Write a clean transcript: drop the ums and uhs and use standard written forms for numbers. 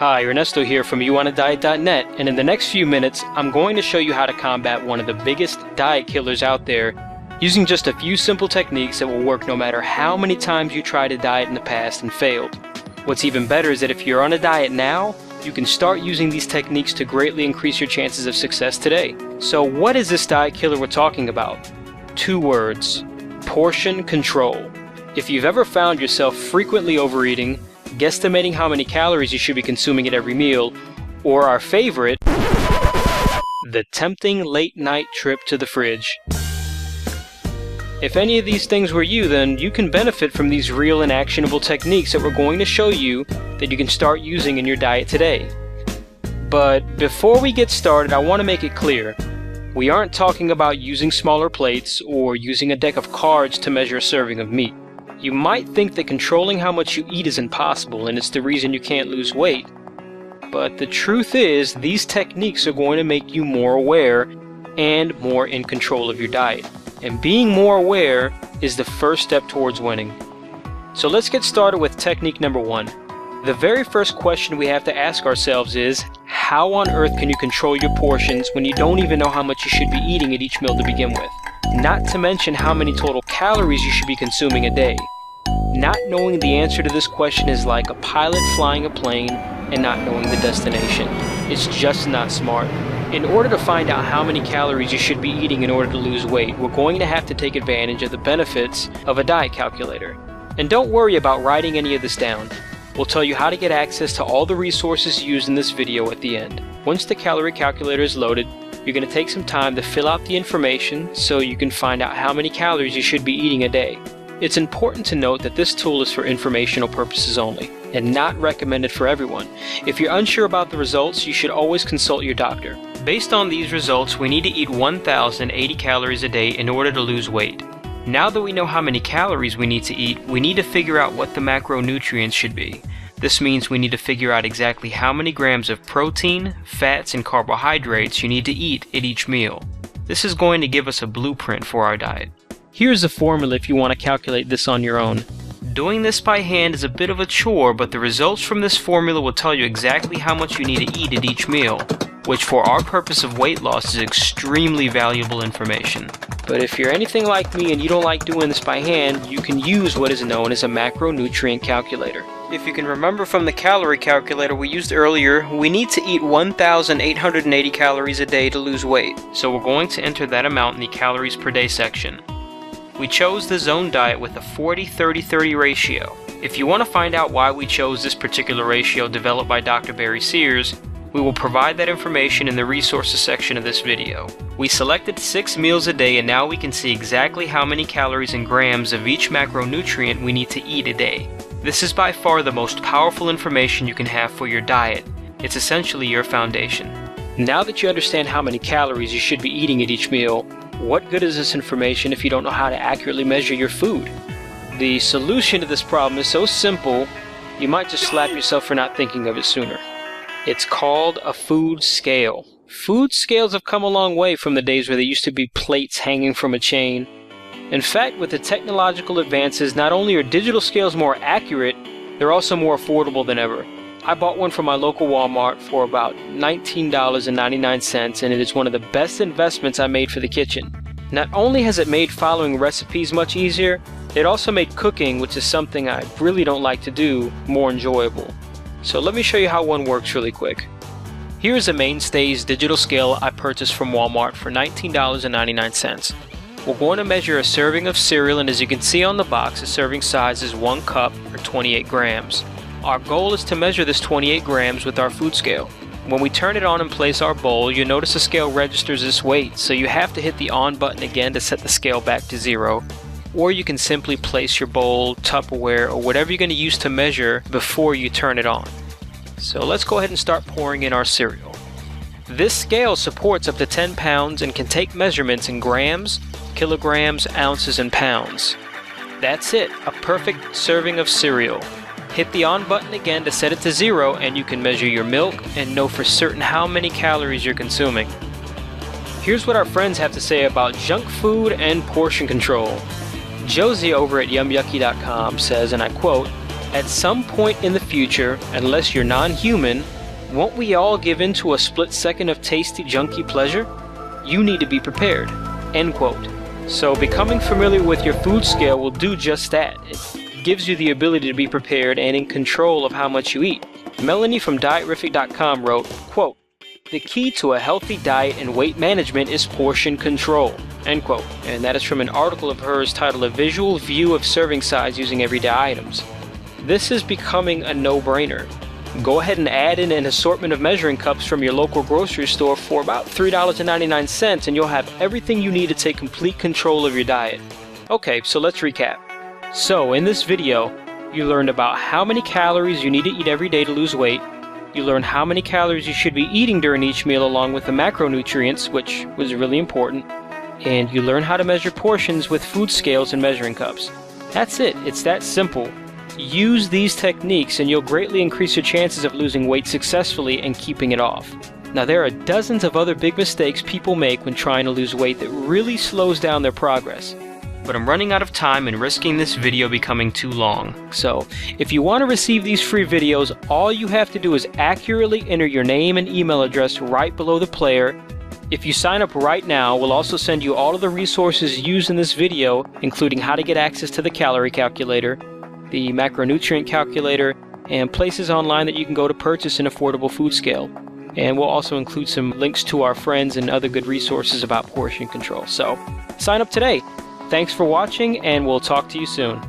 Hi, Ernesto here from YouWantADiet.net, and in the next few minutes, I'm going to show you how to combat one of the biggest diet killers out there using just a few simple techniques that will work no matter how many times you tried to diet in the past and failed. What's even better is that if you're on a diet now, you can start using these techniques to greatly increase your chances of success today. So what is this diet killer we're talking about? 2 words: portion control. If you've ever found yourself frequently overeating, guesstimating how many calories you should be consuming at every meal, or our favorite, the tempting late night trip to the fridge. If any of these things were you, then you can benefit from these real and actionable techniques that we're going to show you that you can start using in your diet today. But before we get started, I want to make it clear, we aren't talking about using smaller plates or using a deck of cards to measure a serving of meat. You might think that controlling how much you eat is impossible and it's the reason you can't lose weight. But the truth is, these techniques are going to make you more aware and more in control of your diet. And being more aware is the first step towards winning. So let's get started with technique number 1. The very first question we have to ask ourselves is, how on earth can you control your portions when you don't even know how much you should be eating at each meal to begin with? Not to mention how many total calories you should be consuming a day. Not knowing the answer to this question is like a pilot flying a plane and not knowing the destination. It's just not smart. In order to find out how many calories you should be eating in order to lose weight, we're going to have to take advantage of the benefits of a diet calculator. And don't worry about writing any of this down. We'll tell you how to get access to all the resources used in this video at the end. Once the calorie calculator is loaded, you're going to take some time to fill out the information so you can find out how many calories you should be eating a day. It's important to note that this tool is for informational purposes only, and not recommended for everyone. If you're unsure about the results, you should always consult your doctor. Based on these results, we need to eat 1,080 calories a day in order to lose weight. Now that we know how many calories we need to eat, we need to figure out what the macronutrients should be. This means we need to figure out exactly how many grams of protein, fats, and carbohydrates you need to eat at each meal. This is going to give us a blueprint for our diet. Here's a formula if you want to calculate this on your own. Doing this by hand is a bit of a chore, but the results from this formula will tell you exactly how much you need to eat at each meal, which for our purpose of weight loss is extremely valuable information. But if you're anything like me and you don't like doing this by hand, you can use what is known as a macronutrient calculator. If you can remember from the calorie calculator we used earlier, we need to eat 1,880 calories a day to lose weight. So we're going to enter that amount in the calories per day section. We chose the Zone Diet with a 40-30-30 ratio. If you want to find out why we chose this particular ratio developed by Dr. Barry Sears, we will provide that information in the resources section of this video. We selected 6 meals a day, and now we can see exactly how many calories and grams of each macronutrient we need to eat a day. This is by far the most powerful information you can have for your diet. It's essentially your foundation. Now that you understand how many calories you should be eating at each meal, what good is this information if you don't know how to accurately measure your food? The solution to this problem is so simple, you might just slap yourself for not thinking of it sooner. It's called a food scale. Food scales have come a long way from the days where there used to be plates hanging from a chain. In fact, with the technological advances, not only are digital scales more accurate, they're also more affordable than ever. I bought one from my local Walmart for about $19.99, and it is one of the best investments I made for the kitchen. Not only has it made following recipes much easier, it also made cooking, which is something I really don't like to do, more enjoyable. So let me show you how one works really quick. Here's a Mainstays digital scale I purchased from Walmart for $19.99. We're going to measure a serving of cereal, and as you can see on the box, the serving size is 1 cup or 28 grams. Our goal is to measure this 28 grams with our food scale. When we turn it on and place our bowl, you'll notice the scale registers this weight, so you have to hit the on button again to set the scale back to 0. Or you can simply place your bowl, Tupperware, or whatever you're going to use to measure before you turn it on. So let's go ahead and start pouring in our cereal. This scale supports up to 10 pounds and can take measurements in grams, kilograms, ounces, and pounds. That's it, a perfect serving of cereal. Hit the on button again to set it to 0, and you can measure your milk and know for certain how many calories you're consuming. Here's what our friends have to say about junk food and portion control. Josie over at yumyucky.com says, and I quote, At some point in the future, unless you're non-human, won't we all give in to a split second of tasty, junky pleasure? You need to be prepared." End quote. So becoming familiar with your food scale will do just that. It gives you the ability to be prepared and in control of how much you eat. Melanie from Dietrific.com wrote, quote, "The key to a healthy diet and weight management is portion control." End quote. And that is from an article of hers titled "A Visual View of Serving Size Using Everyday Items." This is becoming a no-brainer. Go ahead and add in an assortment of measuring cups from your local grocery store for about $3.99 and you'll have everything you need to take complete control of your diet. Okay, so let's recap. So in this video, you learned about how many calories you need to eat every day to lose weight. You learned how many calories you should be eating during each meal along with the macronutrients, which was really important. And you learned how to measure portions with food scales and measuring cups. That's it. It's that simple. Use these techniques and you'll greatly increase your chances of losing weight successfully and keeping it off. Now there are dozens of other big mistakes people make when trying to lose weight that really slows down their progress. But I'm running out of time and risking this video becoming too long. So if you want to receive these free videos, all you have to do is accurately enter your name and email address right below the player. If you sign up right now, we'll also send you all of the resources used in this video, including how to get access to the calorie calculator, the macronutrient calculator, and places online that you can go to purchase an affordable food scale. And we'll also include some links to our friends and other good resources about portion control. So sign up today. Thanks for watching, and we'll talk to you soon.